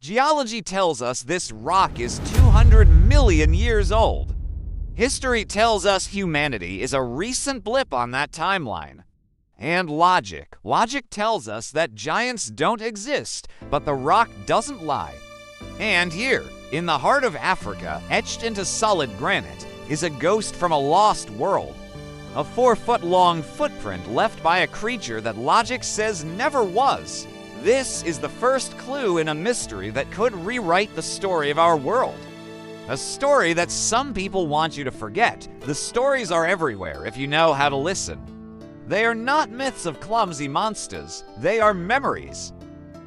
Geology tells us this rock is 200 million years old. History tells us humanity is a recent blip on that timeline. And logic tells us that giants don't exist, but the rock doesn't lie. And here, in the heart of Africa, etched into solid granite, is a ghost from a lost world. A 4-foot-long footprint left by a creature that logic says never was. This is the first clue in a mystery that could rewrite the story of our world. A story that some people want you to forget. The stories are everywhere if you know how to listen. They are not myths of clumsy monsters. They are memories.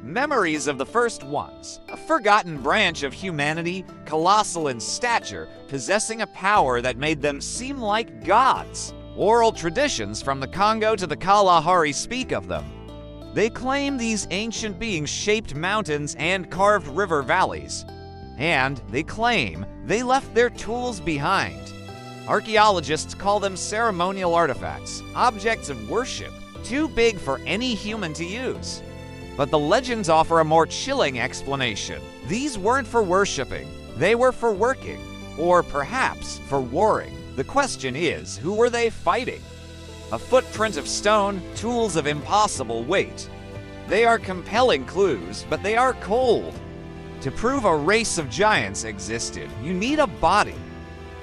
Memories of the first ones, a forgotten branch of humanity, colossal in stature, possessing a power that made them seem like gods. Oral traditions from the Congo to the Kalahari speak of them. They claim these ancient beings shaped mountains and carved river valleys. And they claim they left their tools behind. Archaeologists call them ceremonial artifacts, objects of worship, too big for any human to use. But the legends offer a more chilling explanation. These weren't for worshiping, they were for working, or perhaps for warring. The question is, who were they fighting? A footprint of stone, tools of impossible weight. They are compelling clues, but they are cold. To prove a race of giants existed, you need a body.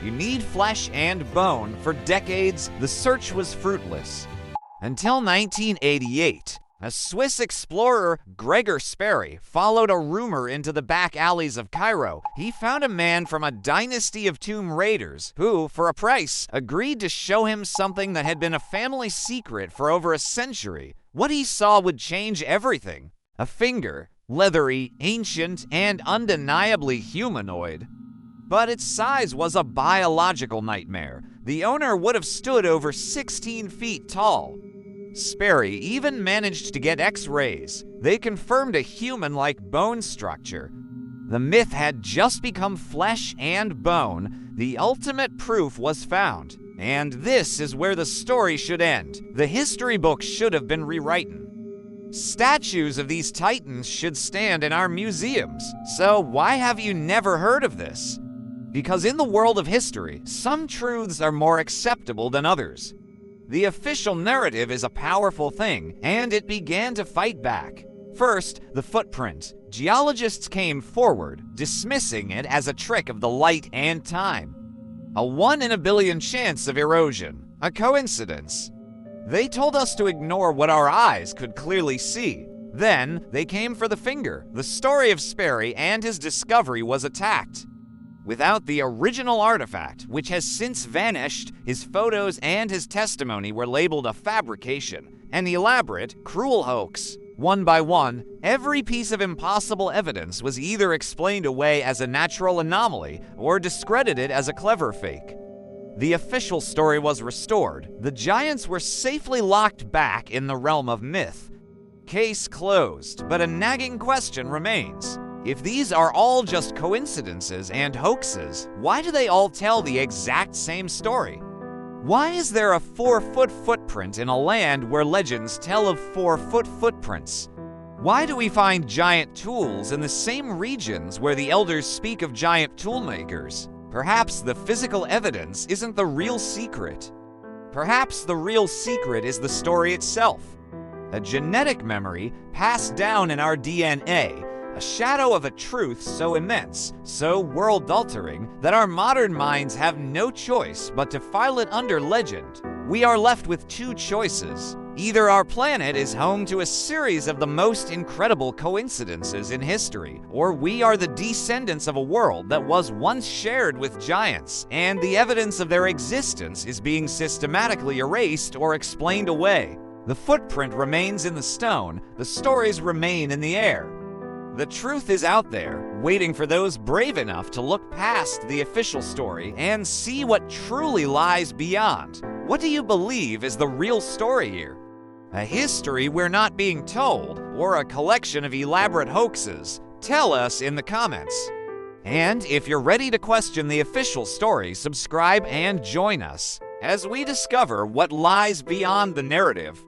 You need flesh and bone. For decades, the search was fruitless. Until 1988, a Swiss explorer, Gregor Sperry, followed a rumor into the back alleys of Cairo. He found a man from a dynasty of tomb raiders who, for a price, agreed to show him something that had been a family secret for over a century. What he saw would change everything. A finger, leathery, ancient, and undeniably humanoid. But its size was a biological nightmare. The owner would have stood over 16 feet tall. Sperry even managed to get X-rays. They confirmed a human-like bone structure. The myth had just become flesh and bone. The ultimate proof was found. And this is where the story should end. The history books should have been rewritten. Statues of these titans should stand in our museums. So why have you never heard of this? Because in the world of history, some truths are more acceptable than others. The official narrative is a powerful thing, and it began to fight back. First, the footprint. Geologists came forward, dismissing it as a trick of the light and time. A 1 in a billion chance of erosion. A coincidence. They told us to ignore what our eyes could clearly see. Then, they came for the finger. The story of Sperry and his discovery was attacked. Without the original artifact, which has since vanished, his photos and his testimony were labeled a fabrication, an elaborate, cruel hoax. One by one, every piece of impossible evidence was either explained away as a natural anomaly or discredited as a clever fake. The official story was restored. The giants were safely locked back in the realm of myth. Case closed, but a nagging question remains. If these are all just coincidences and hoaxes, why do they all tell the exact same story? Why is there a 4-foot footprint in a land where legends tell of 4-foot footprints? Why do we find giant tools in the same regions where the elders speak of giant toolmakers? Perhaps the physical evidence isn't the real secret. Perhaps the real secret is the story itself. A genetic memory passed down in our DNA. A shadow of a truth so immense, so world-altering, that our modern minds have no choice but to file it under legend. We are left with two choices. Either our planet is home to a series of the most incredible coincidences in history, or we are the descendants of a world that was once shared with giants, and the evidence of their existence is being systematically erased or explained away. The footprint remains in the stone, the stories remain in the air. The truth is out there, waiting for those brave enough to look past the official story and see what truly lies beyond. What do you believe is the real story here? A history we're not being told, or a collection of elaborate hoaxes? Tell us in the comments. And if you're ready to question the official story, subscribe and join us as we discover what lies beyond the narrative.